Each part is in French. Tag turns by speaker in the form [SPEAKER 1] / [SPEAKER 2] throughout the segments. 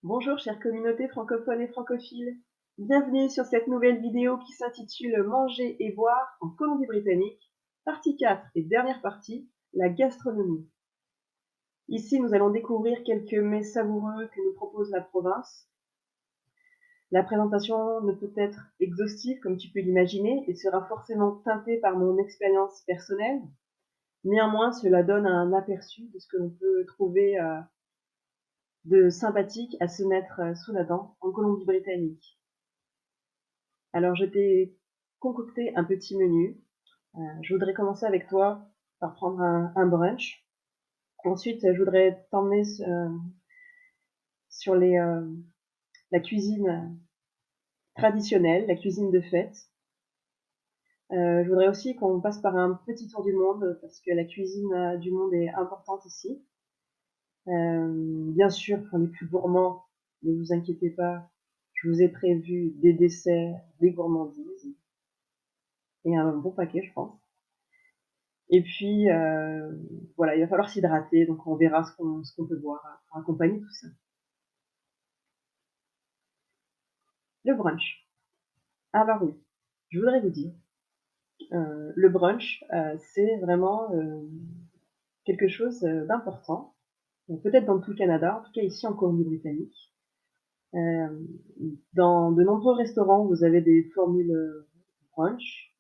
[SPEAKER 1] Bonjour chère communauté francophone et francophile, bienvenue sur cette nouvelle vidéo qui s'intitule Manger et boire en Colombie-Britannique, partie 4 et dernière partie, la gastronomie. Ici nous allons découvrir quelques mets savoureux que nous propose la province. La présentation ne peut être exhaustive comme tu peux l'imaginer et sera forcément teintée par mon expérience personnelle. Néanmoins, cela donne un aperçu de ce que l'on peut trouver de sympathique à se mettre sous la dent en Colombie-Britannique. Alors, je t'ai concocté un petit menu. Je voudrais commencer avec toi par prendre un brunch. Ensuite, je voudrais t'emmener sur la cuisine traditionnelle, la cuisine de fête. Je voudrais aussi qu'on passe par un petit tour du monde parce que la cuisine du monde est importante ici. Bien sûr, pour les plus gourmands, ne vous inquiétez pas, je vous ai prévu des desserts, des gourmandises et un bon paquet, je pense. Et puis, voilà, il va falloir s'hydrater, donc on verra ce qu'on peut boire pour accompagner tout ça. Le brunch. Alors oui, je voudrais vous dire, le brunch, c'est vraiment quelque chose d'important, peut-être dans tout le Canada, en tout cas ici en Colombie-Britannique. Dans de nombreux restaurants, vous avez des formules brunch,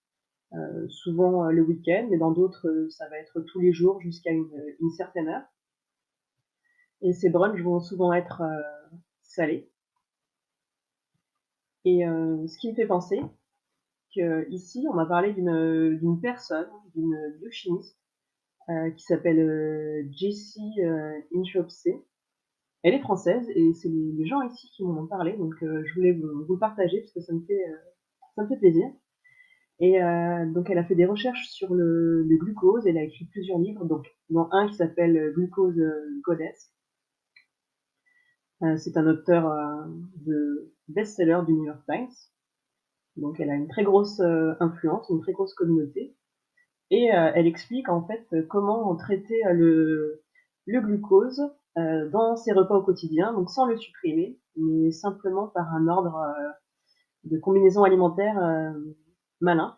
[SPEAKER 1] souvent le week-end, mais dans d'autres, ça va être tous les jours jusqu'à une certaine heure. Et ces brunchs vont souvent être salés. Et ce qui me fait penser qu'ici, on m'a parlé d'une personne, d'une biochimiste, qui s'appelle Jessie Inchauspé. Elle est française et c'est les gens ici qui m'en ont parlé, donc je voulais vous le partager parce que ça me fait plaisir. Et donc elle a fait des recherches sur le glucose, elle a écrit plusieurs livres, donc dont un qui s'appelle Glucose Goddess. C'est un auteur de best-seller du New York Times. Donc elle a une très grosse influence, une très grosse communauté. Et elle explique en fait comment traiter le glucose dans ses repas au quotidien, donc sans le supprimer, mais simplement par un ordre de combinaison alimentaire malin.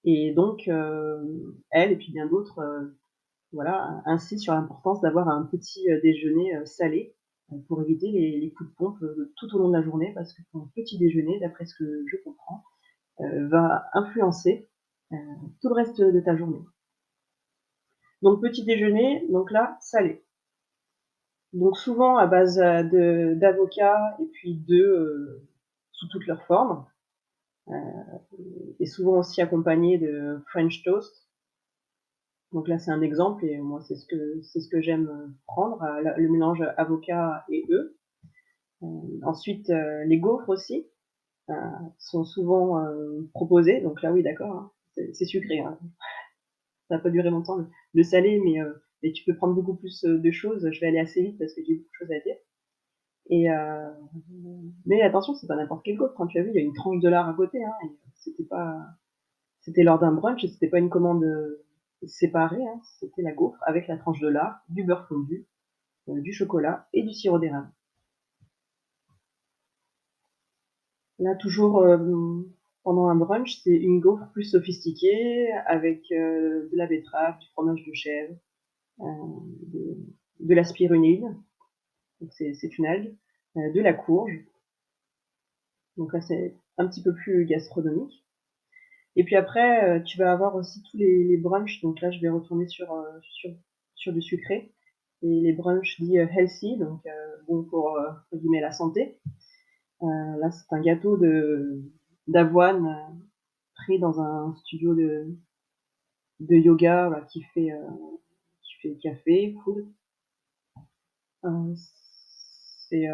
[SPEAKER 1] Et donc elle et puis bien d'autres voilà, insistent sur l'importance d'avoir un petit déjeuner salé pour éviter les coups de pompe tout au long de la journée, parce que ton petit déjeuner, d'après ce que je comprends, va influencer tout le reste de ta journée. Donc petit déjeuner, donc là, salé. Donc souvent à base d'avocat et puis d'œufs sous toutes leurs formes, et souvent aussi accompagné de French toast. Donc là c'est un exemple et moi c'est ce que j'aime prendre, le mélange avocat et œufs. Ensuite les gaufres aussi sont souvent proposés, donc là oui d'accord, hein, c'est sucré, hein. Ça va pas durer longtemps le salé, mais tu peux prendre beaucoup plus de choses. Je vais aller assez vite parce que j'ai beaucoup de choses à dire. Et mais attention, c'est pas n'importe quelle gaufre. Quand tu as vu, il y a une tranche de lard à côté, hein, et c'était lors d'un brunch, et c'était pas une commande séparée, hein, c'était la gaufre avec la tranche de lard, du beurre fondu, du chocolat et du sirop d'érable. Là, toujours pendant un brunch, c'est une gaufre plus sophistiquée avec de la betterave, du fromage de chèvre, de la spiruline, donc c'est une algue, de la courge. Donc là, c'est un petit peu plus gastronomique. Et puis après, tu vas avoir aussi tous les brunchs. Donc là, je vais retourner sur du sucré. Et les brunchs dits healthy, donc bon pour entre guillemets la santé. Là, c'est un gâteau d'avoine pris dans un studio de yoga voilà, qui fait café, food. C'est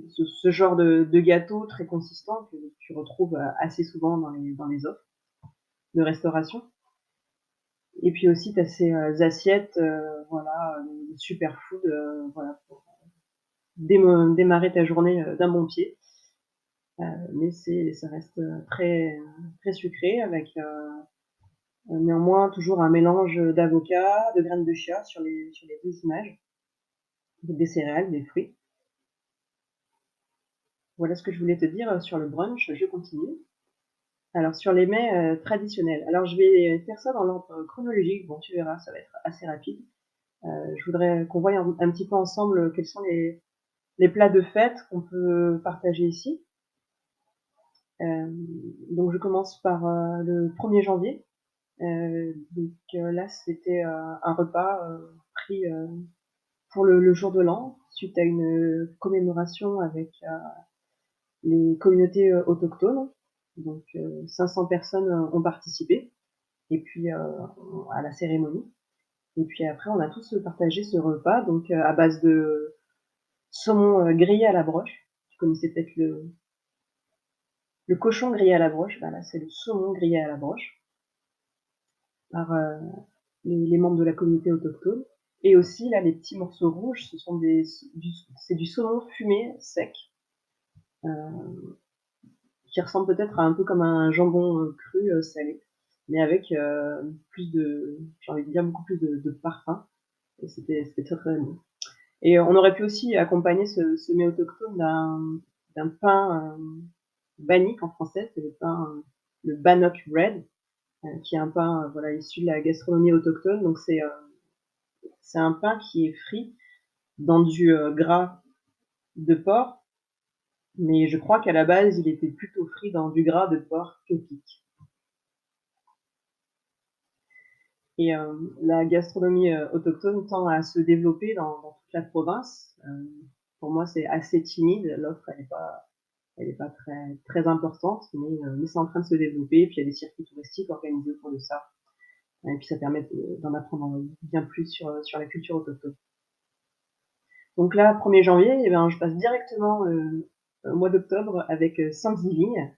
[SPEAKER 1] ce genre de gâteau très consistant que tu retrouves assez souvent dans les offres de restauration. Et puis aussi, tu as ces assiettes, voilà, superfood, voilà, pour démarrer ta journée d'un bon pied. Mais ça reste très sucré avec néanmoins toujours un mélange d'avocat, de graines de chia sur les deux images. des céréales, des fruits. Voilà ce que je voulais te dire sur le brunch. Je continue. Alors sur les mets traditionnels. Alors je vais faire ça dans l'ordre chronologique. Bon, tu verras, ça va être assez rapide. Je voudrais qu'on voie un petit peu ensemble quels sont les plats de fête qu'on peut partager ici. Donc je commence par le 1er janvier. Là, c'était un repas pris pour le jour de l'an, suite à une commémoration avec les communautés autochtones. Donc 500 personnes ont participé, et puis à la cérémonie. Et puis après, on a tous partagé ce repas, donc à base de saumon grillé à la broche. Tu connaissais peut-être le cochon grillé à la broche. Bah là, c'est le saumon grillé à la broche par les membres de la communauté autochtone. Et aussi, là, les petits morceaux rouges, c'est du saumon fumé sec, qui ressemble peut-être à un peu comme un jambon cru salé, mais avec plus de, j'ai envie de dire, beaucoup plus de parfum. Et c'était très très bon. Et on aurait pu aussi accompagner ce mets autochtone d'un pain bannique en français, c'est le bannock bread, qui est un pain voilà, issu de la gastronomie autochtone. Donc c'est un pain qui est frit dans du gras de porc, mais je crois qu'à la base, il était plutôt frit dans du gras de porc képique. Et la gastronomie autochtone tend à se développer dans toute la province. Pour moi, c'est assez timide. L'offre, elle est pas très, très importante, mais c'est en train de se développer. Et puis, il y a des circuits touristiques organisés autour de ça. Et puis, ça permet d'en apprendre bien plus sur la culture autochtone. Donc là, 1er janvier, eh ben, je passe directement au mois d'octobre avec Thanksgiving.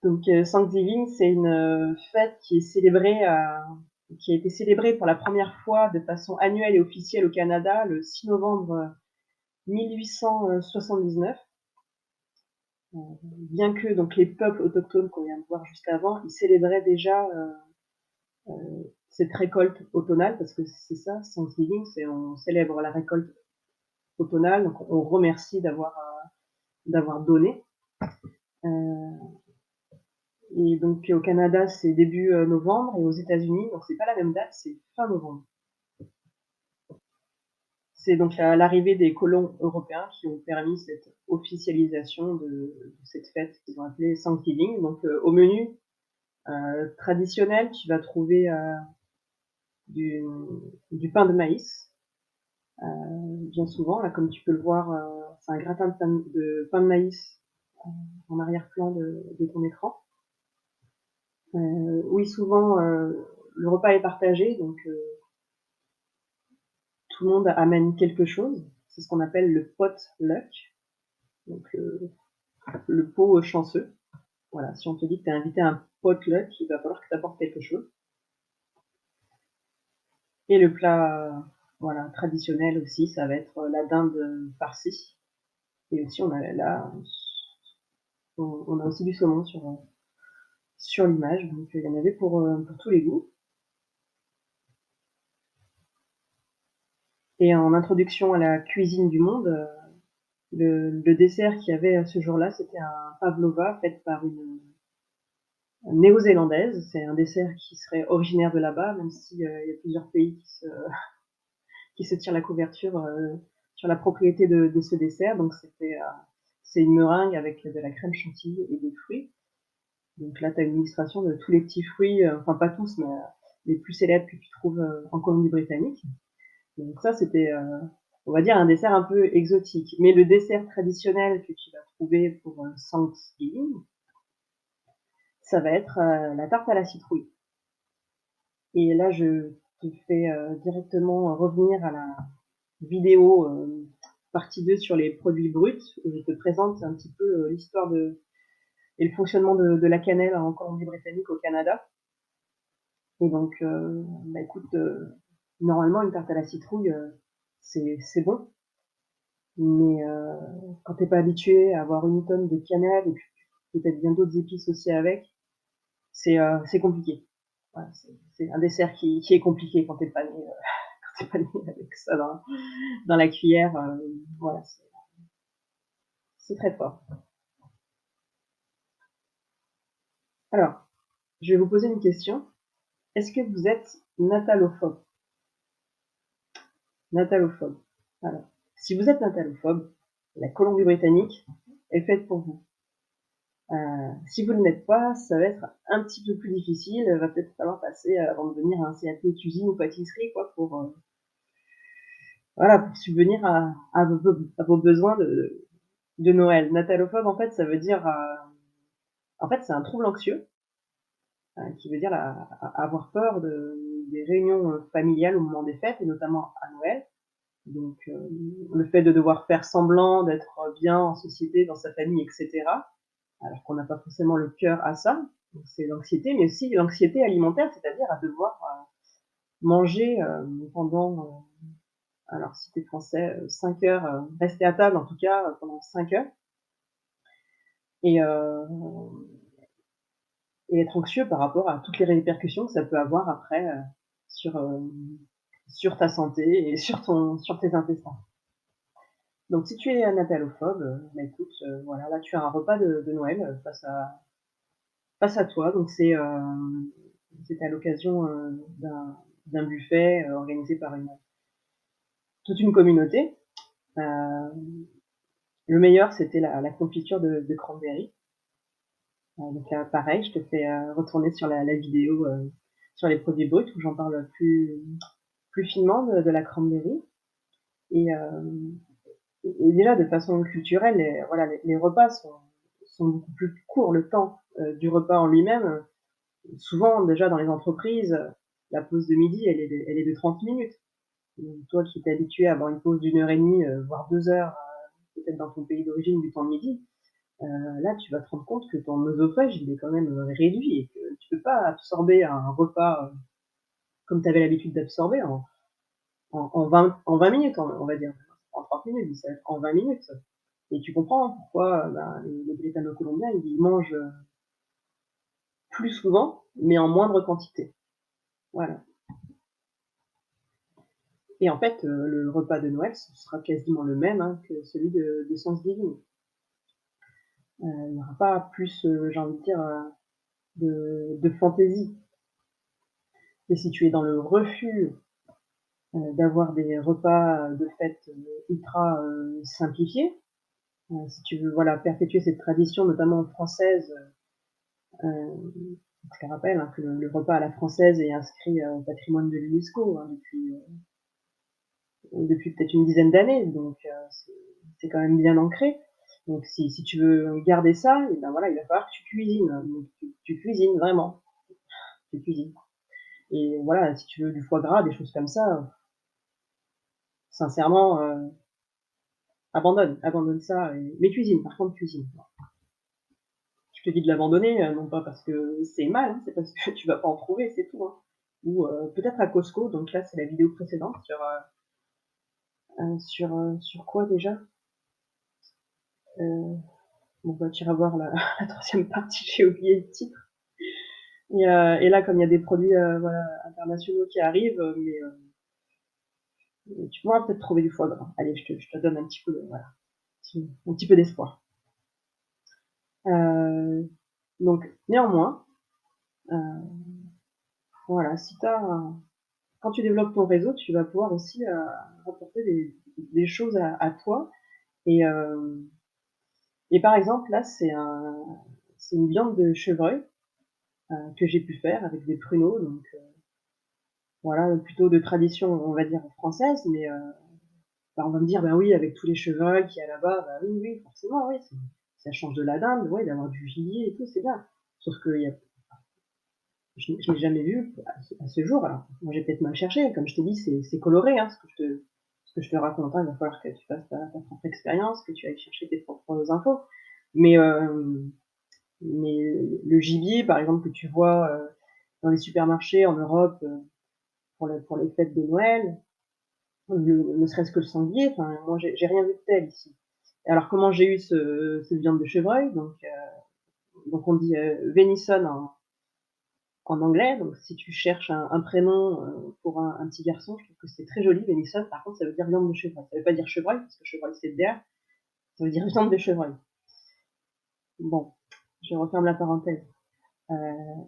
[SPEAKER 1] Donc Thanksgiving, c'est une fête qui a été célébrée pour la première fois de façon annuelle et officielle au Canada le 6 novembre 1879. Bien que donc les peuples autochtones qu'on vient de voir juste avant, ils célébraient déjà cette récolte automnale, parce que c'est ça, Thanksgiving, c'est on célèbre la récolte automnale, donc on remercie d'avoir donné. Et donc au Canada, c'est début novembre, et aux États-Unis, donc c'est pas la même date, c'est fin novembre. C'est donc l'arrivée des colons européens qui ont permis cette officialisation de cette fête qu'ils ont appelée Thanksgiving. Donc au menu traditionnel, tu vas trouver du pain de maïs, bien souvent. Là, comme tu peux le voir, c'est un gratin de pain de maïs en arrière-plan de ton écran. Oui, souvent, le repas est partagé, donc tout le monde amène quelque chose. C'est ce qu'on appelle le potluck, donc le pot chanceux. Voilà, si on te dit que tu es invité à un potluck, il va falloir que tu apportes quelque chose. Et le plat voilà, traditionnel aussi, ça va être la dinde farcie. Et aussi, on a aussi du saumon sur l'image, donc il y en avait pour tous les goûts. Et en introduction à la cuisine du monde, le dessert qu'il y avait ce jour-là, c'était un pavlova fait par une néo-zélandaise. C'est un dessert qui serait originaire de là-bas, même s'il y a plusieurs pays qui se tirent la couverture sur la propriété de ce dessert. Donc c'est une meringue avec de la crème chantilly et des fruits. Donc là, tu as une illustration de tous les petits fruits, enfin pas tous, mais les plus célèbres que tu trouves en Colombie-Britannique. Donc ça, c'était, on va dire, un dessert un peu exotique. Mais le dessert traditionnel que tu vas trouver pour Thanksgiving, ça va être la tarte à la citrouille. Et là, je te fais directement revenir à la vidéo partie 2 sur les produits bruts, où je te présente un petit peu l'histoire et le fonctionnement de la cannelle en Colombie-Britannique au Canada. Et donc, bah écoute, normalement, une tarte à la citrouille, c'est bon. Mais quand t'es pas habitué à avoir une tonne de cannelle et puis peut-être bien d'autres épices aussi avec, c'est compliqué. Voilà, c'est un dessert qui est compliqué quand t'es pas né tu pas né avec ça dans la cuillère, voilà, c'est très fort. Alors, je vais vous poser une question. Est-ce que vous êtes natalophobe? Natalophobe. Alors, si vous êtes natalophobe, la Colombie-Britannique est faite pour vous. Si vous ne l'êtes pas, ça va être un petit peu plus difficile. Va peut-être falloir passer avant de venir à un CAP cuisine ou pâtisserie, quoi, pour voilà, pour subvenir à vos besoins de Noël. Natalophobe, en fait, ça veut dire, en fait, c'est un trouble anxieux qui veut dire avoir peur des réunions familiales au moment des fêtes et notamment à Noël. Donc, le fait de devoir faire semblant d'être bien en société, dans sa famille, etc., alors qu'on n'a pas forcément le cœur à ça. Donc, c'est l'anxiété, mais aussi l'anxiété alimentaire, c'est-à-dire à devoir manger pendant, alors si t'es français, 5 heures, rester à table en tout cas pendant 5 heures et, et être anxieux par rapport à toutes les répercussions que ça peut avoir après sur, sur ta santé et sur tes intestins. Donc si tu es natalophobe, bah écoute, voilà, là tu as un repas de Noël face à toi. Donc c'était à l'occasion d'un buffet organisé par toute une communauté. Le meilleur, c'était la confiture de cranberry. Donc là, pareil, je te fais retourner sur la vidéo sur les produits bruts où j'en parle plus finement de la cranberry. Et, et déjà, de façon culturelle, voilà, les repas sont beaucoup plus courts. Le temps du repas en lui-même, souvent, déjà dans les entreprises, la pause de midi, elle est de 30 minutes. Donc, toi qui es habitué à avoir une pause d'1 heure et demie, voire 2 heures, peut-être dans ton pays d'origine du temps de midi, là, tu vas te rendre compte que ton œsophage, il est quand même réduit et que tu peux pas absorber un repas comme tu avais l'habitude d'absorber en 20 minutes, on va dire. En 30 minutes, ça va être en 20 minutes. Et tu comprends pourquoi les Britanno-Colombiens, ils mangent plus souvent, mais en moindre quantité. Voilà. Et en fait, le repas de Noël, ce sera quasiment le même que celui de Thanksgiving. Il n'y aura pas plus, j'ai envie de dire, de fantaisie. Et si tu es dans le refus d'avoir des repas de fête ultra simplifiés, si tu veux voilà, perpétuer cette tradition, notamment française, je te rappelle que le repas à la française est inscrit au patrimoine de l'UNESCO depuis peut-être une dizaine d'années, donc c'est quand même bien ancré. Donc si tu veux garder ça, et ben voilà, il va falloir que tu cuisines. Donc, tu cuisines vraiment, tu cuisines. Et voilà, si tu veux du foie gras, des choses comme ça, sincèrement, abandonne ça. Mais cuisine, par contre, cuisine. Je te dis de l'abandonner, non pas parce que c'est mal, c'est parce que tu vas pas en trouver, c'est tout. Ou peut-être à Costco, donc là c'est la vidéo précédente sur quoi déjà Bon bah tu iras voir la troisième partie, j'ai oublié le titre. Et là, comme il y a des produits voilà, internationaux qui arrivent, mais tu pourras peut-être trouver du foie gras. Allez, je te donne un petit peu, voilà, un petit peu d'espoir. Donc, néanmoins, voilà, quand tu développes ton réseau, tu vas pouvoir aussi rapporter des choses à toi. Et, et par exemple, là, c'est une viande de chevreuil que j'ai pu faire avec des pruneaux, donc voilà, plutôt de tradition, on va dire, française, mais on va me dire, bah oui, avec tous les chevreuils qu'il y a là-bas, bah oui, oui, forcément, oui, ça change de la dinde, ouais, d'avoir du gibier et tout, c'est bien. Sauf que je n'ai jamais vu à ce jour. Alors, moi, j'ai peut-être mal cherché, comme je t'ai dit, c'est coloré, ce que je te raconte. Il va falloir que tu fasses ta propre expérience, que tu ailles chercher tes propres infos. Mais, mais le gibier, par exemple, que tu vois dans les supermarchés en Europe pour les fêtes de Noël, ne serait-ce que le sanglier, enfin, moi, j'ai rien vu de tel ici. Alors, comment j'ai eu cette viande de chevreuil? Donc on dit venison en anglais. Donc si tu cherches un prénom pour un petit garçon, je trouve que c'est très joli, Venison. Par contre, ça veut dire viande de chevreuil. Ça veut pas dire chevreuil, parce que chevreuil c'est le der. Ça veut dire viande de chevreuil. Bon, je referme la parenthèse.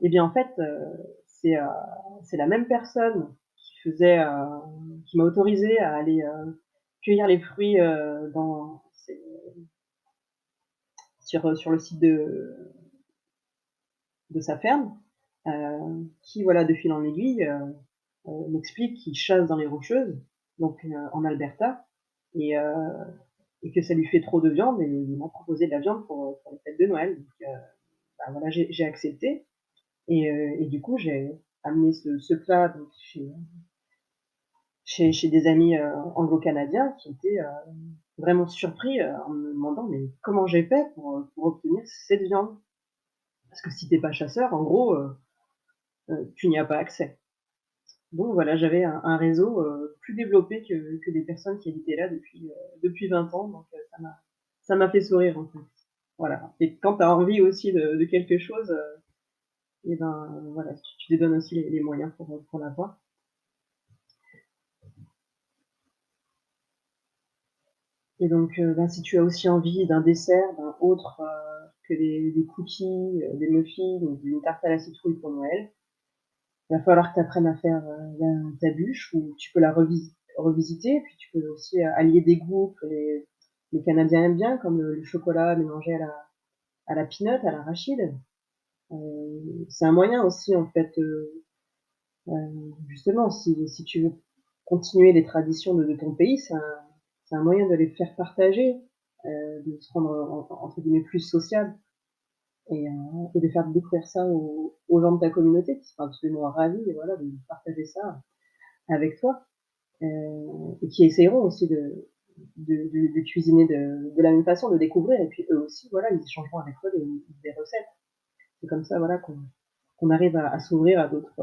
[SPEAKER 1] Et bien en fait, c'est la même personne qui m'a autorisé à aller cueillir les fruits sur le site de sa ferme, qui voilà, de fil en aiguille, m'explique qu'il chasse dans les Rocheuses, donc en Alberta, et, euh, et que ça lui fait trop de viande, et il m'a proposé de la viande pour les fêtes de Noël. Donc bah, voilà, j'ai accepté, et du coup j'ai amené ce plat donc, chez des amis anglo-canadiens qui étaient vraiment surpris en me demandant mais comment j'ai fait pour obtenir cette viande. Parce que si t'es pas chasseur, en gros, tu n'y as pas accès. Donc voilà, j'avais un réseau plus développé que des personnes qui habitaient là depuis 20 ans. Donc ça m'a fait sourire en fait. Voilà. Et quand tu as envie aussi de quelque chose, et ben voilà, tu te donnes aussi les moyens pour l'avoir. Et donc, ben, si tu as aussi envie d'un dessert, ben, autre que des cookies, des muffins ou d'une tarte à la citrouille pour Noël, il va falloir que tu apprennes à faire ta bûche, ou tu peux la revisiter, puis tu peux aussi allier des goûts que les Canadiens aiment bien, comme le chocolat mélangé à la peanut, à l'arachide. C'est un moyen aussi, en fait, justement, si tu veux continuer les traditions de ton pays, c'est un moyen de les faire partager, de se rendre entre guillemets plus sociable, et de faire découvrir ça aux gens de ta communauté qui seront absolument ravis, et voilà, de partager ça avec toi, et qui essayeront aussi de cuisiner de la même façon, de découvrir, et puis eux aussi, voilà, ils échangeront avec toi des recettes. C'est comme ça, voilà, qu'on arrive à s'ouvrir à d'autres,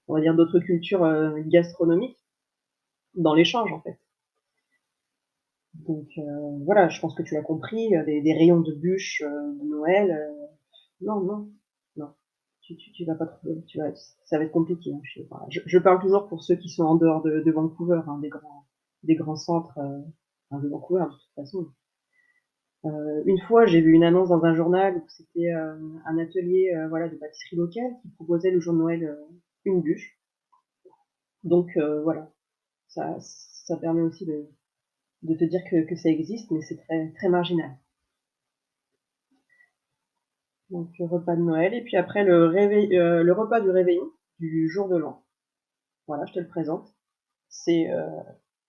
[SPEAKER 1] on va dire d'autres cultures gastronomiques dans l'échange en fait. Donc voilà, je pense que tu l'as compris, des rayons de bûches de Noël, non, non, non. Tu vas pas trouver, ça va être compliqué. Hein, je parle toujours pour ceux qui sont en dehors de Vancouver, hein, des grands centres de Vancouver de toute façon. Une fois, j'ai vu une annonce dans un journal où c'était un atelier voilà, de pâtisserie locale qui proposait le jour de Noël une bûche. Donc voilà, ça permet aussi de te dire que ça existe, mais c'est très, très marginal. Donc le repas de Noël, et puis après le repas du réveillon du jour de l'an. Voilà, je te le présente. C'est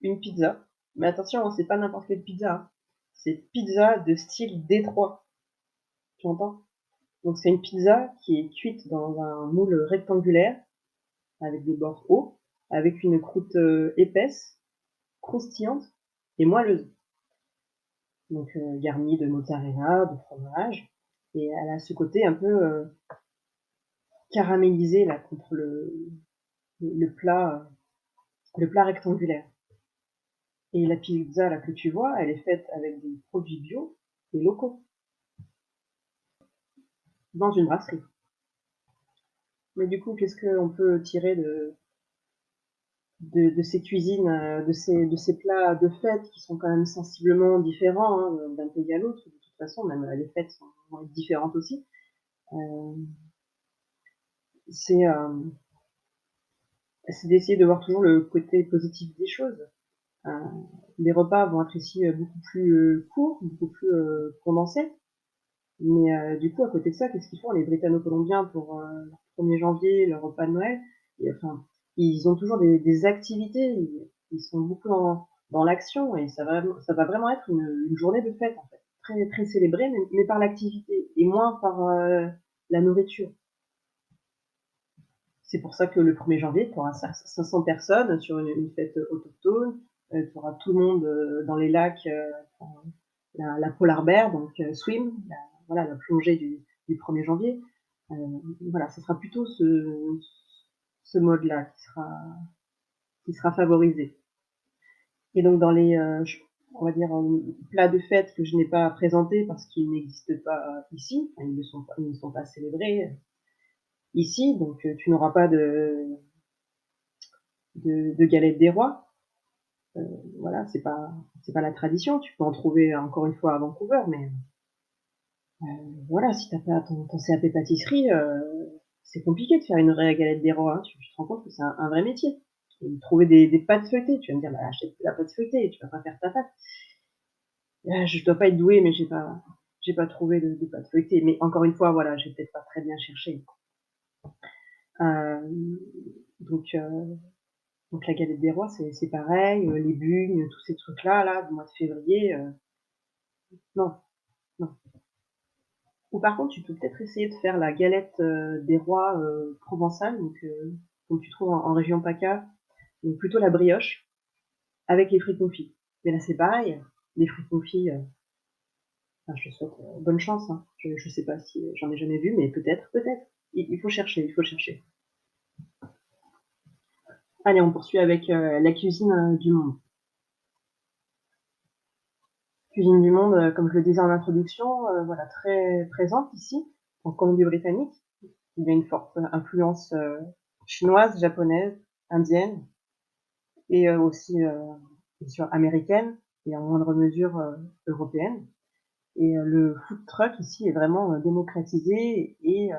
[SPEAKER 1] une pizza, mais attention, c'est pas n'importe quelle pizza. Hein. C'est pizza de style Détroit. Tu entends? Donc c'est une pizza qui est cuite dans un moule rectangulaire avec des bords hauts, avec une croûte épaisse, croustillante et moelleuse. Donc garnie de mozzarella, de fromage, et elle a ce côté un peu caramélisé là contre le plat rectangulaire. Et la pizza là que tu vois, elle est faite avec des produits bio et locaux dans une brasserie. Mais du coup, qu'est-ce qu'on peut tirer de ces cuisines, de ces plats de fête qui sont quand même sensiblement différents hein, d'un pays à l'autre? De toute façon, même les fêtes vont être différentes aussi. Euh, c'est d'essayer de voir toujours le côté positif des choses. Euh, les repas vont être ici beaucoup plus courts, beaucoup plus condensés. Mais du coup, à côté de ça, qu'est-ce qu'ils font les Britanno-Colombiens pour leur 1er janvier, leur repas de Noël? Et, enfin, ils ont toujours des activités, ils sont beaucoup dans l'action, et ça va vraiment être une journée de fête, en fait. Très, très célébrée, mais par l'activité, et moins par la nourriture. C'est pour ça que le 1er janvier, tu auras 500 personnes sur une fête autochtone, tu auras tout le monde dans les lacs, la polar bear, donc swim, voilà, la plongée du 1er janvier. Voilà, ce sera plutôt ce mode-là qui sera favorisé. Et donc dans les, on va dire, plats de fête que je n'ai pas présentés parce qu'ils n'existent pas ici, ils ne sont pas célébrés, ici, donc tu n'auras pas de galette des rois. Voilà, c'est pas la tradition. Tu peux en trouver encore une fois à Vancouver, mais voilà, si t'as pas ton CAP pâtisserie, c'est compliqué de faire une vraie galette des rois. Hein. Tu te rends compte que c'est un vrai métier. Et trouver des pâtes feuilletées. Tu vas me dire, bah, achète la pâte feuilletée, tu vas pas faire ta pâte. Je dois pas être douée, mais j'ai pas trouvé de pâte feuilletée. Mais encore une fois, voilà, j'ai peut-être pas très bien cherché. Euh, donc, euh, donc la galette des rois, c'est pareil. Les bugnes, tous ces trucs-là, là, du mois de février, non, non. Ou par contre, tu peux peut-être essayer de faire la galette des rois provençale, donc comme tu trouves en région PACA, donc plutôt la brioche avec les fruits confits. Mais là, c'est pareil, les fruits confits. Enfin, je te souhaite bonne chance. Hein. Je sais pas si j'en ai jamais vu, mais peut-être, peut-être. Il faut chercher, il faut chercher. Allez, on poursuit avec la cuisine du monde. Cuisine du monde, comme je le disais en introduction, voilà, très présente ici, en Colombie-Britannique. Il y a une forte influence chinoise, japonaise, indienne et aussi bien sûr américaine et en moindre mesure européenne. Et le food truck ici est vraiment démocratisé et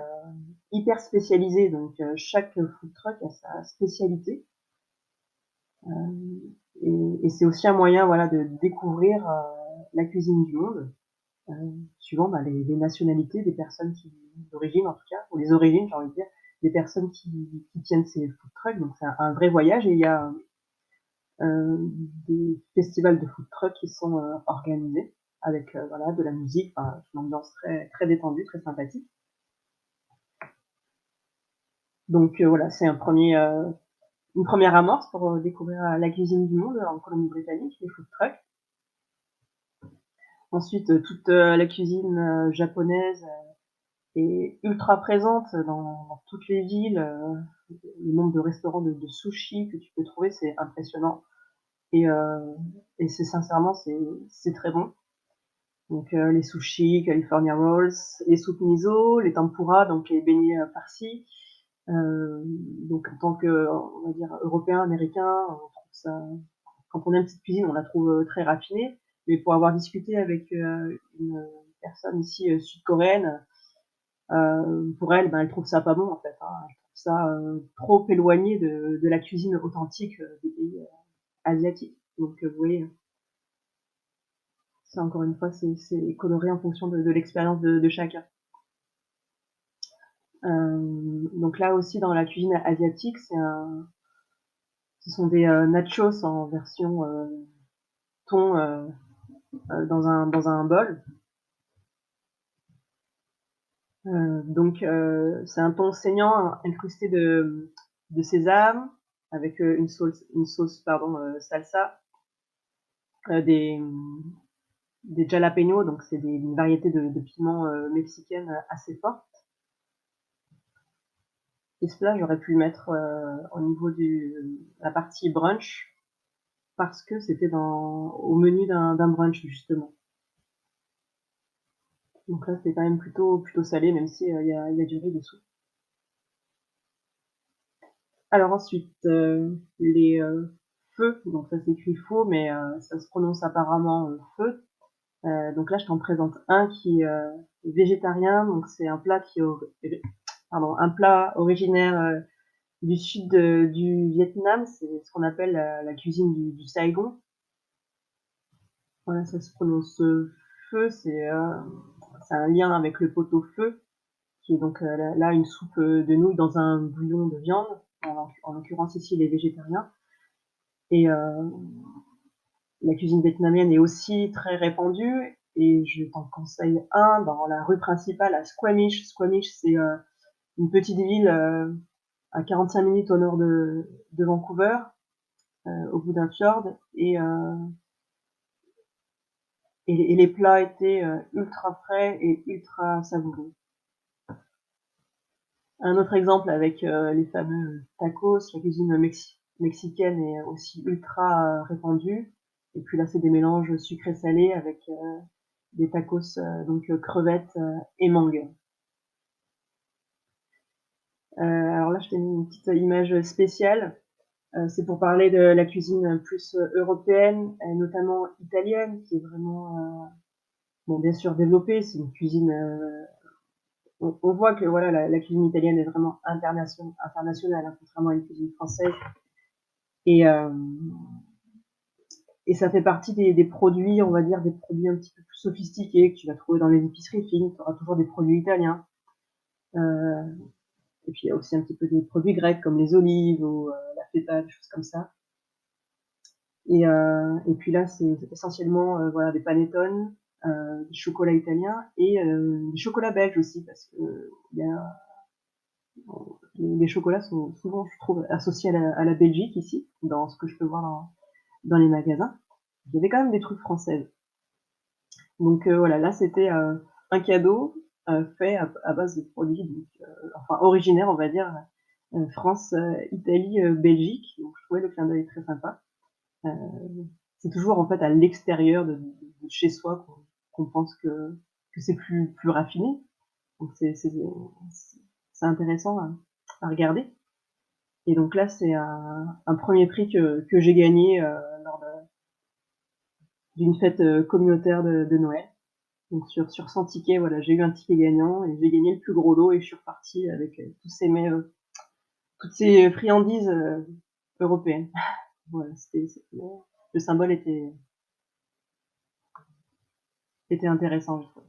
[SPEAKER 1] hyper spécialisé. Donc chaque food truck a sa spécialité. Et c'est aussi un moyen voilà, de découvrir la cuisine du monde, euh, suivant bah, les nationalités des personnes d'origine en tout cas, ou les origines j'ai envie de dire, des personnes qui tiennent ces food trucks. Donc c'est un vrai voyage et il y a des festivals de food truck qui sont organisés avec voilà, de la musique, une ambiance très, très détendue, très sympathique. Donc voilà, c'est une première amorce pour découvrir la cuisine du monde en Colombie-Britannique, les food trucks. Ensuite, toute la cuisine japonaise est ultra présente dans toutes les villes. Le nombre de restaurants de sushi que tu peux trouver, c'est impressionnant. Et, euh, et c'est sincèrement, c'est très bon. Donc les sushis, California Rolls, les soupes miso, les tempura, donc les beignets farcis. Donc en tant que, on va dire, européen, américain, on trouve ça, quand on aime cette cuisine, on la trouve très raffinée. Mais pour avoir discuté avec une personne ici sud-coréenne, pour elle, ben, elle trouve ça pas bon en fait. Hein. Elle trouve ça trop éloigné de la cuisine authentique des pays asiatiques. Donc vous voyez, ça encore une fois, c'est coloré en fonction de l'expérience de chacun. Donc là aussi dans la cuisine asiatique, ce sont des nachos en version thon dans un bol. Donc c'est un thon saignant incrusté de sésame avec une sauce pardon, salsa, des jalapenos, donc c'est une variété de piments mexicaines assez fortes. Et cela, j'aurais pu le mettre au niveau de la partie brunch parce que c'était au menu d'un brunch justement. Donc là, c'est quand même plutôt salé, même si y a du riz dessous. Alors ensuite, les feux, donc ça s'écrit faux, mais ça se prononce apparemment feu. Donc là, je t'en présente un qui est végétarien, donc c'est un plat un plat originaire du sud du Vietnam, c'est ce qu'on appelle la cuisine du Saigon. Voilà, ça se prononce feu, c'est un lien avec le pot-au-feu, qui est donc là une soupe de nouilles dans un bouillon de viande, en l'occurrence ici les végétariens. Et la cuisine vietnamienne est aussi très répandue, et je t'en conseille un dans la rue principale à Squamish. Squamish, c'est une petite ville à 45 minutes au nord de Vancouver, au bout d'un fjord, et les plats étaient ultra frais et ultra savoureux. Un autre exemple avec les fameux tacos, la cuisine mexicaine est aussi ultra répandue. Et puis là, c'est des mélanges sucré-salé avec des tacos, donc crevettes et mangue. Alors là, je t'ai mis une petite image spéciale. C'est pour parler de la cuisine plus européenne, et notamment italienne, qui est vraiment, bon, bien sûr développée. C'est une cuisine. On voit que voilà, la cuisine italienne est vraiment internationale, hein, contrairement à une cuisine française. Et, et ça fait partie des produits, on va dire, des produits un petit peu plus sophistiqués que tu vas trouver dans les épiceries fines. Tu auras toujours des produits italiens. Euh, et puis il y a aussi un petit peu des produits grecs comme les olives ou la feta, des choses comme ça. Et puis là, c'est essentiellement voilà, des panettone, des chocolats italiens et des chocolats belges aussi, parce que les chocolats sont souvent, je trouve, associés à la Belgique ici, dans ce que je peux voir dans les magasins. Il y avait quand même des trucs français. Donc voilà, là c'était un cadeau fait à base de produits, donc, enfin originaires, on va dire, France, Italie, Belgique. Donc je trouvais le clin d'œil très sympa. Euh, c'est toujours en fait à l'extérieur de chez soi qu'on pense que c'est plus raffiné. Donc c'est intéressant à regarder. Et donc là, c'est un premier prix que j'ai gagné lors d'une fête communautaire de Noël. Donc sur 100 tickets, voilà, j'ai eu un ticket gagnant et j'ai gagné le plus gros lot et je suis repartie avec toutes ces friandises européennes. Voilà, le symbole était intéressant, je trouve.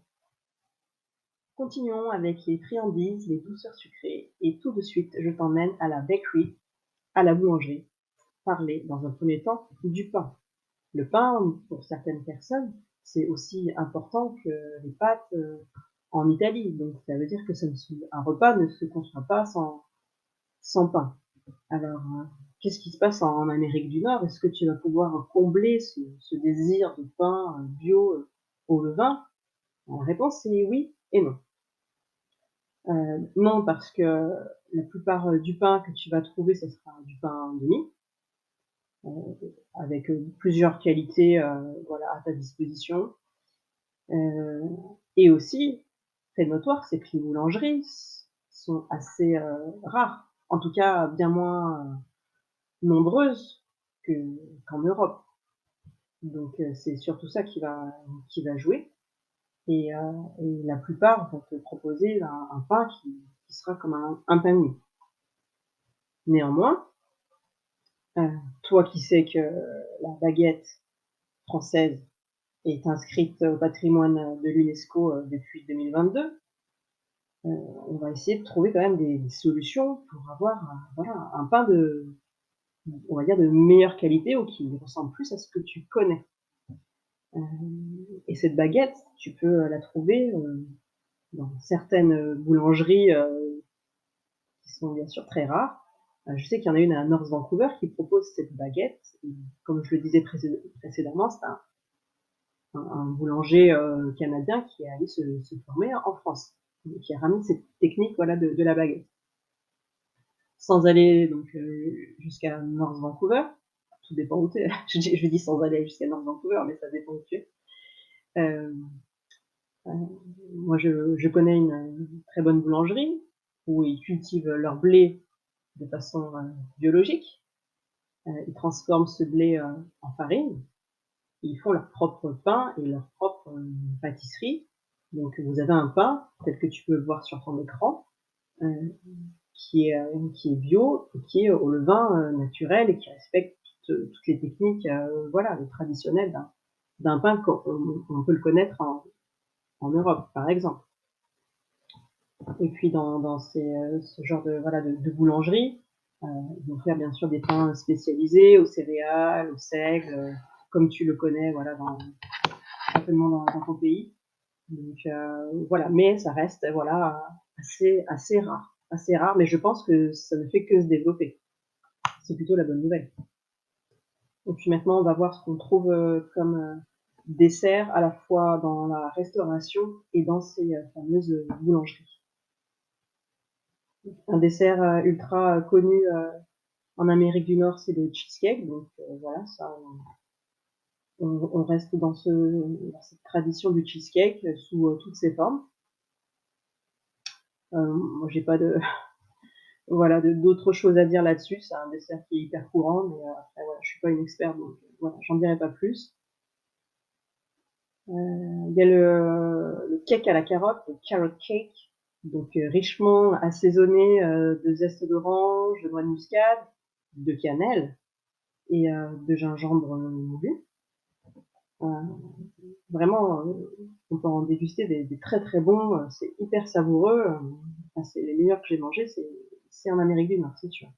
[SPEAKER 1] Continuons avec les friandises, les douceurs sucrées, et tout de suite, je t'emmène à la bakery, à la boulangerie, parler dans un premier temps du pain. Le pain, pour certaines personnes, c'est aussi important que les pâtes en Italie. Donc ça veut dire que un repas ne se conçoit pas sans pain. Alors, qu'est-ce qui se passe en Amérique du Nord? Est-ce que tu vas pouvoir combler ce désir de pain bio au levain? La réponse est oui et non. Non, parce que la plupart du pain que tu vas trouver, ce sera du pain de mie, avec plusieurs qualités voilà, à ta disposition. Et aussi, fait notoire, c'est que les boulangeries sont assez rares, en tout cas bien moins nombreuses qu'en Europe. Donc c'est surtout ça qui va jouer. Et la plupart vont te proposer un pain qui sera comme un pain de mie. Néanmoins, toi qui sais que la baguette française est inscrite au patrimoine de l'UNESCO depuis 2022, on va essayer de trouver quand même des solutions pour avoir voilà, un pain on va dire, de meilleure qualité ou qui ressemble plus à ce que tu connais. Et cette baguette, tu peux la trouver dans certaines boulangeries qui sont bien sûr très rares. Je sais qu'il y en a une à North Vancouver qui propose cette baguette. Et comme je le disais précédemment, c'est un boulanger canadien qui est allé se former en France, qui a ramené cette technique voilà, de la baguette. Sans aller donc jusqu'à North Vancouver, tout dépend où tu es. Je dis sans aller jusqu'à North Vancouver, mais ça dépend où tu es. Moi, je connais une très bonne boulangerie où ils cultivent leur blé de façon biologique. Ils transforment ce blé en farine. Ils font leur propre pain et leur propre pâtisserie. Donc, vous avez un pain tel que tu peux le voir sur ton écran, euh, qui est bio, et qui est au levain naturel et qui respecte toutes les techniques, voilà, les traditionnelles d'un pain qu'on peut le connaître en Europe, par exemple. Et puis dans ce genre voilà, de boulangerie, ils vont faire bien sûr des pains spécialisés aux céréales, au seigle, comme tu le connais voilà, certainement dans ton pays. Donc voilà, mais ça reste voilà, assez rare. Assez rare, mais je pense que ça ne fait que se développer. C'est plutôt la bonne nouvelle. Et puis maintenant, on va voir ce qu'on trouve comme dessert à la fois dans la restauration et dans ces fameuses boulangeries. Un dessert ultra connu en Amérique du Nord, c'est le cheesecake. Donc voilà, ça, on reste dans cette tradition du cheesecake sous toutes ses formes. Moi, j'ai pas voilà, d'autres choses à dire là-dessus. C'est un dessert qui est hyper courant, mais après, voilà, je suis pas une experte, donc voilà, j'en dirai pas plus. Il y a le cake à la carotte, le carrot cake, donc richement assaisonné de zeste d'orange, de noix de muscade, de cannelle et de gingembre moulu. Vraiment, on peut en déguster des très très bons. C'est hyper savoureux. Enfin, c'est les meilleurs que j'ai mangés. C'est en Amérique du Nord, c'est sûr.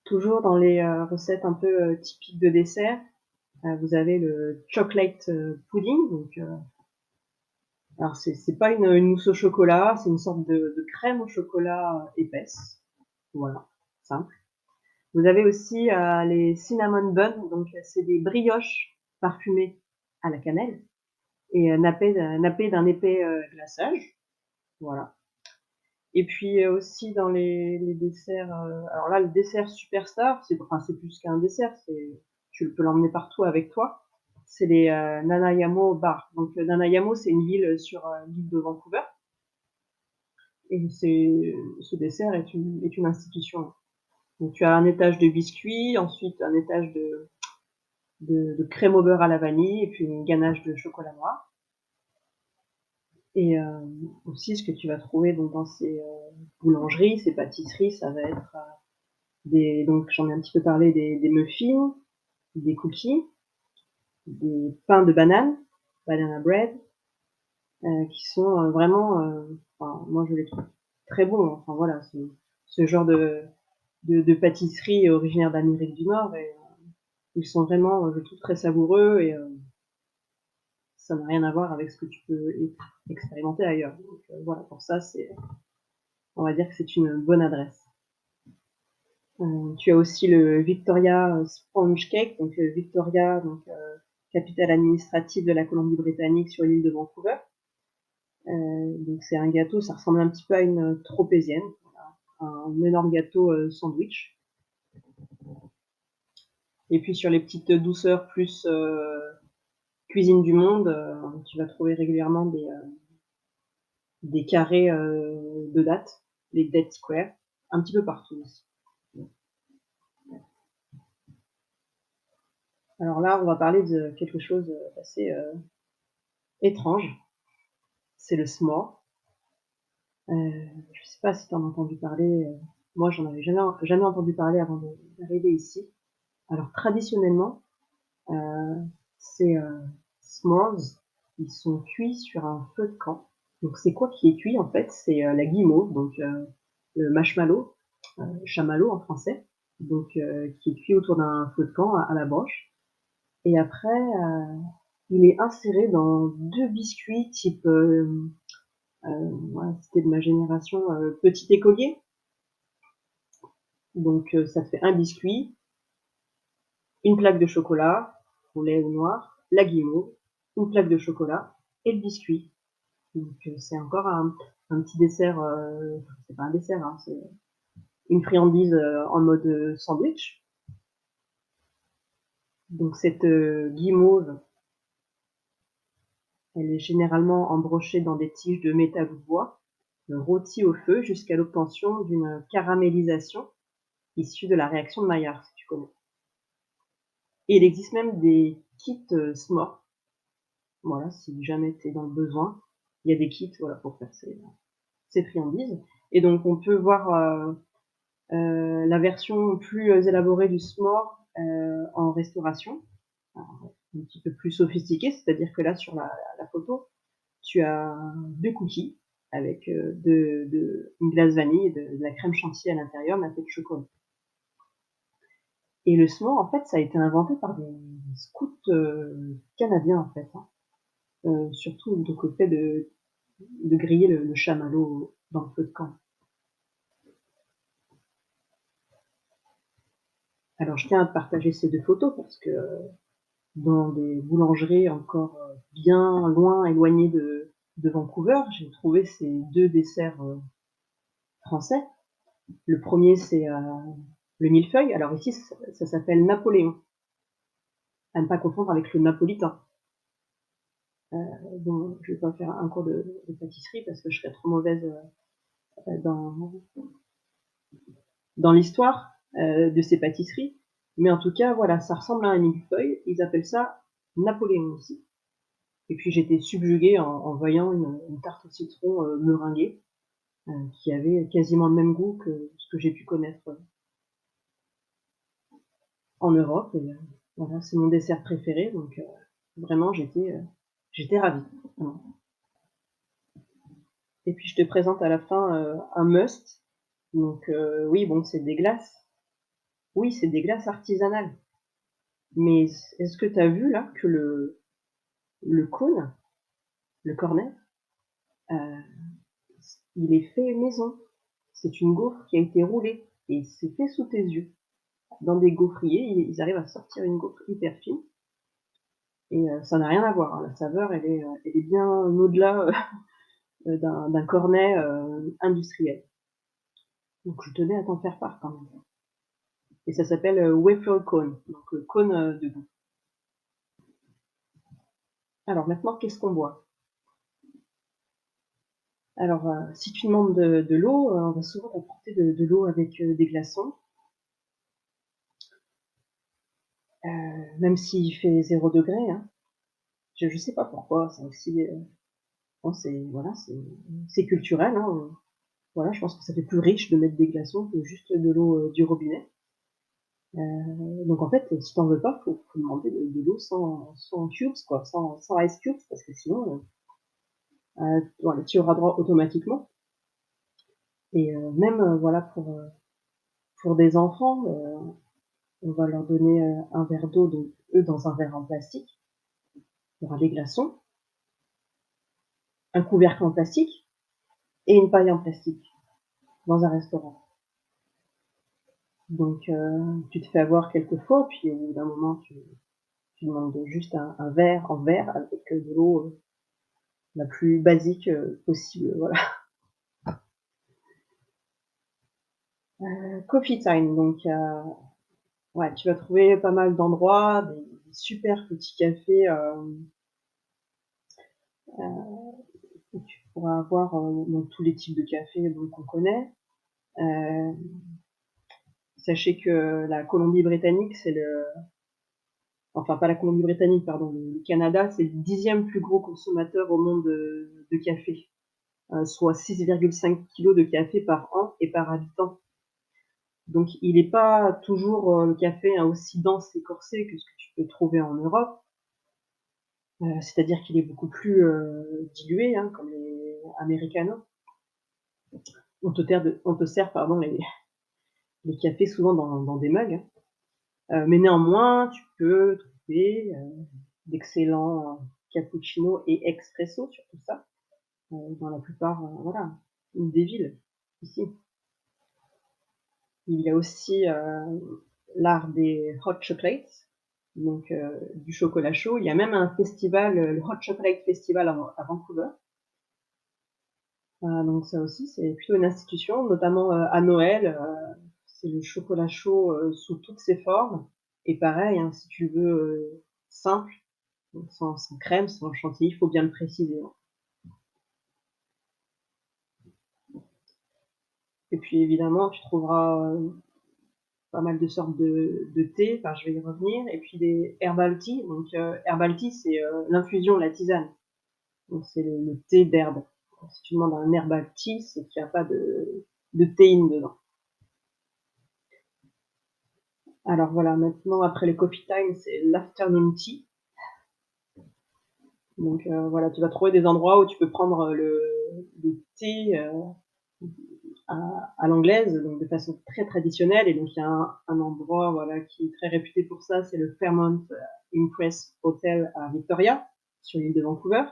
[SPEAKER 1] Toujours dans les recettes un peu typiques de dessert, vous avez le chocolate pudding. Donc, alors c'est pas une mousse au chocolat, c'est une sorte de crème au chocolat épaisse. Voilà, simple. Vous avez aussi les cinnamon buns, donc c'est des brioches parfumées à la cannelle et nappées d'un épais glaçage. Voilà. Et puis aussi dans les desserts, alors là le dessert superstar, c'est plus qu'un dessert, tu peux l'emmener partout avec toi. C'est les Nanaimo Bar. Donc Nanaimo, c'est une ville sur l'île de Vancouver. Et ce dessert est une institution. Donc tu as un étage de biscuits, ensuite un étage de crème au beurre à la vanille, et puis une ganache de chocolat noir. Et aussi, ce que tu vas trouver donc, dans ces boulangeries, ces pâtisseries, ça va être donc j'en ai un petit peu parlé, des muffins, des cookies, des pains de banane, banana bread, qui sont vraiment, enfin, moi je les trouve très bons. Enfin voilà, ce genre de pâtisserie originaire d'Amérique du Nord, et ils sont vraiment, je trouve, très savoureux, et ça n'a rien à voir avec ce que tu peux expérimenter ailleurs. Donc voilà, pour ça, on va dire que c'est une bonne adresse. Tu as aussi le Victoria Sponge Cake, donc Victoria, donc capitale administrative de la Colombie-Britannique sur l'île de Vancouver. Donc c'est un gâteau, ça ressemble un petit peu à une tropézienne, voilà, un énorme gâteau sandwich. Et puis sur les petites douceurs plus cuisine du monde, tu vas trouver régulièrement des carrés de dattes, les date squares, un petit peu partout aussi. Alors là, on va parler de quelque chose d'assez étrange. C'est le s'more. Je ne sais pas si tu en as entendu parler. Moi, j'en avais jamais entendu parler avant d'arriver ici. Alors traditionnellement, ces s'mores, ils sont cuits sur un feu de camp. Donc c'est quoi qui est cuit en fait? C'est la guimauve, donc le marshmallow, chamallow en français, donc qui est cuit autour d'un feu de camp à la broche. Et après, il est inséré dans deux biscuits type, ouais, c'était de ma génération, petit écolier. Donc ça te fait un biscuit, une plaque de chocolat, au lait ou noir, la guimauve, une plaque de chocolat et le biscuit. Donc c'est encore un petit dessert, c'est pas un dessert, hein, c'est une friandise en mode sandwich. Donc cette guimauve, elle est généralement embrochée dans des tiges de métal ou de bois, rôtie au feu jusqu'à l'obtention d'une caramélisation issue de la réaction de Maillard, si tu connais. Et il existe même des kits s'more. Voilà, si jamais tu es dans le besoin, il y a des kits, voilà, pour faire ces friandises. Et donc on peut voir la version plus élaborée du s'more en restauration, alors, un petit peu plus sophistiquée, c'est-à-dire que là sur la photo, tu as deux cookies avec une glace vanille et de la crème chantilly à l'intérieur, mais avec chocolat. Et le s'more, en fait, ça a été inventé par des scouts canadiens, en fait, hein. Surtout donc le fait de griller le chamallow dans le feu de camp. Alors je tiens à te partager ces deux photos parce que dans des boulangeries encore bien loin, éloignées de Vancouver, j'ai trouvé ces deux desserts français. Le premier, c'est le millefeuille. Alors ici, ça s'appelle Napoléon. À ne pas confondre avec le napolitain. Bon, je vais pas faire un cours de pâtisserie parce que je serais trop mauvaise dans l'histoire de ces pâtisseries. Mais en tout cas, voilà, ça ressemble à un millefeuille. Ils appellent ça Napoléon ici. Et puis j'étais subjuguée en voyant une tarte au citron meringuée qui avait quasiment le même goût que ce que j'ai pu connaître en Europe. Et voilà, c'est mon dessert préféré, donc vraiment j'étais ravie. Voilà. Et puis je te présente à la fin un must. Donc oui, bon, c'est des glaces. Oui, c'est des glaces artisanales. Mais est-ce que tu as vu là que le cône, le cornet, euh, il est fait maison. C'est une gaufre qui a été roulée et c'est fait sous tes yeux. Dans des gaufriers, ils arrivent à sortir une gaufre hyper fine et ça n'a rien à voir, hein. La saveur, elle est bien au-delà d'un cornet industriel. Donc je tenais à t'en faire part quand même. Et ça s'appelle waffle cone, donc cône de goût. Alors maintenant, qu'est-ce qu'on boit? Alors, si tu demandes de l'eau, on va souvent t'apporter de l'eau avec des glaçons. Même s'il fait 0 degré, hein. Je sais pas pourquoi, ça aussi, bon, voilà, c'est culturel, hein. Voilà, je pense que ça fait plus riche de mettre des glaçons que juste de l'eau du robinet. Donc en fait, si t'en veux pas, faut demander de l'eau sans cubes, quoi, sans ice cubes, parce que sinon, voilà, tu auras droit automatiquement. Et même, voilà, pour des enfants, on va leur donner un verre d'eau, donc eux dans un verre en plastique. Il y aura des glaçons, un couvercle en plastique et une paille en plastique dans un restaurant. Donc tu te fais avoir quelquefois, puis au bout d'un moment, tu demandes juste un verre en verre avec de l'eau la plus basique possible. Voilà. Coffee time, donc ouais, tu vas trouver pas mal d'endroits, des super petits cafés où tu pourras avoir donc, tous les types de cafés qu'on connaît. Sachez que la Colombie-Britannique, c'est enfin pas la Colombie-Britannique, pardon, le Canada, c'est le 10e plus gros consommateur au monde de café, soit 6,5 kilos de café par an et par habitant. Donc il n'est pas toujours le café aussi dense et corsé que ce que tu peux trouver en Europe. C'est-à-dire qu'il est beaucoup plus dilué, hein, comme les Americanos. On te sert pardon, les cafés souvent dans des mugs. Hein. Mais néanmoins, tu peux trouver d'excellents cappuccinos et expresso, surtout ça, dans la plupart voilà, des villes ici. Il y a aussi l'art des hot chocolates, donc du chocolat chaud. Il y a même un festival, le Hot Chocolate Festival à Vancouver. Donc ça aussi, c'est plutôt une institution, notamment à Noël. C'est le chocolat chaud sous toutes ses formes. Et pareil, hein, si tu veux simple, sans crème, sans chantilly, il faut bien le préciser. Hein. Et puis évidemment, tu trouveras pas mal de sortes de thé, enfin je vais y revenir, et puis des herbal tea. Donc herbal tea, c'est l'infusion, la tisane. Donc c'est le thé d'herbe. Si tu demandes un herbal tea, c'est qu'il n'y a pas de théine dedans. Alors voilà, maintenant après le coffee time, c'est l'afternoon tea. Donc voilà, tu vas trouver des endroits où tu peux prendre le thé à l'anglaise, donc de façon très traditionnelle. Et donc il y a un endroit voilà, qui est très réputé pour ça, c'est le Fairmont Impress Hotel à Victoria, sur l'île de Vancouver,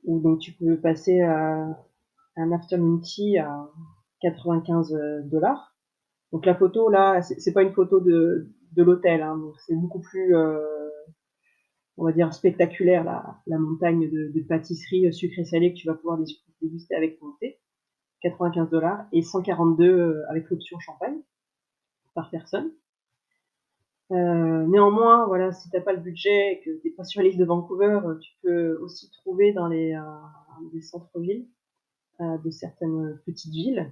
[SPEAKER 1] où donc tu peux passer un afternoon tea à 95 $. Donc la photo là, c'est pas une photo de l'hôtel, hein, donc c'est beaucoup plus on va dire spectaculaire la montagne de pâtisseries sucrées salées que tu vas pouvoir déguster avec ton thé. 95 $ et 142 avec l'option champagne par personne. Néanmoins, voilà, si t'as pas le budget et que t'es pas sur l'île de Vancouver, tu peux aussi trouver dans les centres-villes de certaines petites villes,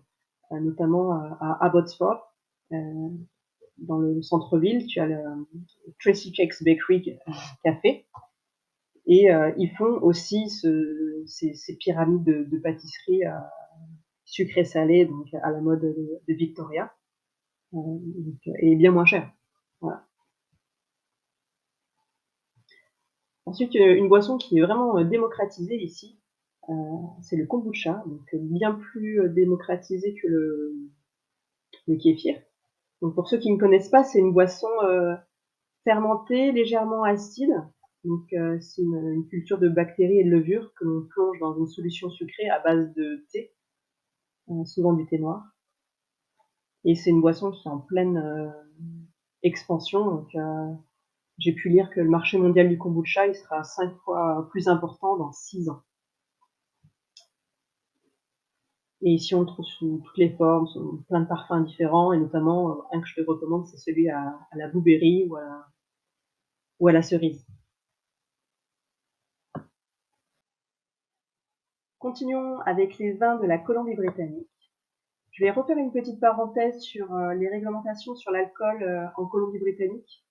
[SPEAKER 1] notamment à Abbotsford. Dans le centre-ville, tu as le Tracy Jake's Bakery café. Et ils font aussi ces pyramides de pâtisserie sucré-salé, donc à la mode de Victoria, et bien moins cher. Voilà. Ensuite, une boisson qui est vraiment démocratisée ici, c'est le kombucha, donc bien plus démocratisé que le kéfir. Donc pour ceux qui ne connaissent pas, c'est une boisson fermentée, légèrement acide. Donc c'est une culture de bactéries et de levures que l'on plonge dans une solution sucrée à base de thé, souvent du thé noir. Et c'est une boisson qui est en pleine expansion. Donc j'ai pu lire que le marché mondial du kombucha, il sera 5 fois plus important dans 6 ans. Et ici, on le trouve sous toutes les formes, sous plein de parfums différents, et notamment, un que je te recommande, c'est celui à la blueberry ou à la cerise. Continuons avec les vins de la Colombie-Britannique. Je vais refaire une petite parenthèse sur les réglementations sur l'alcool en Colombie-Britannique,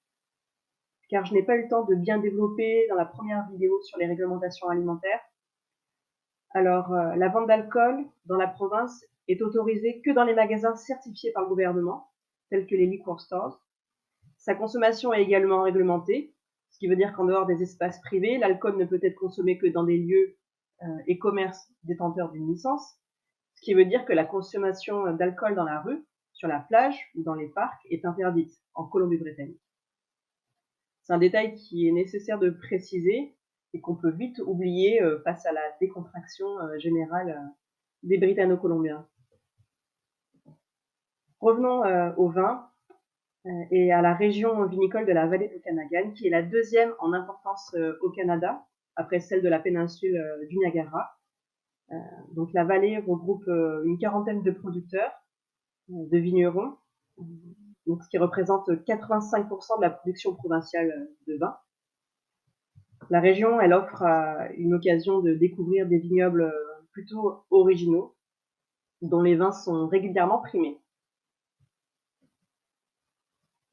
[SPEAKER 1] car je n'ai pas eu le temps de bien développer dans la première vidéo sur les réglementations alimentaires. Alors, la vente d'alcool dans la province est autorisée que dans les magasins certifiés par le gouvernement, tels que les liquor stores. Sa consommation est également réglementée, ce qui veut dire qu'en dehors des espaces privés, l'alcool ne peut être consommé que dans des lieux et commerces détenteurs d'une licence, ce qui veut dire que la consommation d'alcool dans la rue, sur la plage ou dans les parcs est interdite en Colombie-Britannique. C'est un détail qui est nécessaire de préciser et qu'on peut vite oublier face à la décontraction générale des Britanno-Colombiens. Revenons au vin et à la région vinicole de la vallée de Okanagan, qui est la deuxième en importance au Canada, après celle de la péninsule du Niagara. Donc la vallée regroupe une quarantaine de producteurs, de vignerons, donc ce qui représente 85% de la production provinciale de vin. La région, elle offre une occasion de découvrir des vignobles plutôt originaux, dont les vins sont régulièrement primés.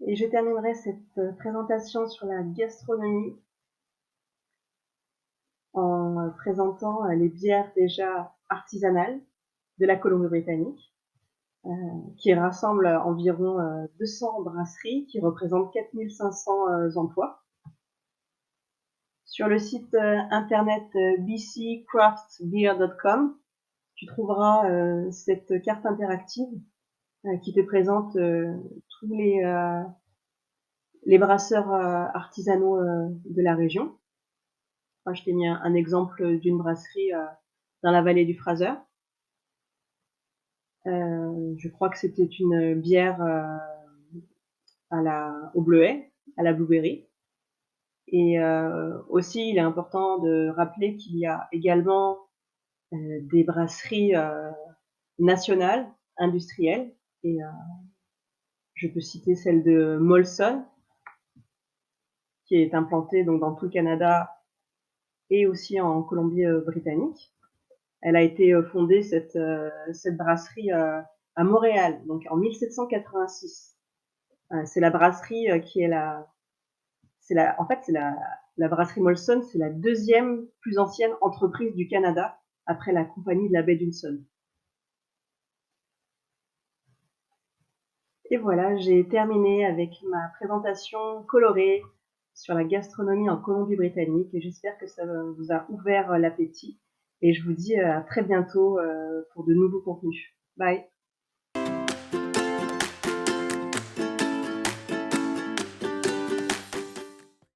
[SPEAKER 1] Et je terminerai cette présentation sur la gastronomie en présentant les bières déjà artisanales de la Colombie-Britannique, qui rassemblent environ 200 brasseries qui représentent 4500 emplois. Sur le site internet bccraftbeer.com, tu trouveras cette carte interactive qui te présente tous les brasseurs artisanaux de la région. Enfin, je t'ai mis un exemple d'une brasserie dans la vallée du Fraser. Je crois que c'était une bière au bleuet, à la blueberry. Et aussi, il est important de rappeler qu'il y a également des brasseries nationales, industrielles. Et je peux citer celle de Molson, qui est implantée donc dans tout le Canada et aussi en Colombie-Britannique. Elle a été fondée, cette brasserie, à Montréal, donc en 1786. C'est la brasserie qui est la brasserie Molson, c'est la deuxième plus ancienne entreprise du Canada après la compagnie de la baie d'Hudson. Et voilà, j'ai terminé avec ma présentation colorée sur la gastronomie en Colombie-Britannique et j'espère que ça vous a ouvert l'appétit et je vous dis à très bientôt pour de nouveaux contenus. Bye!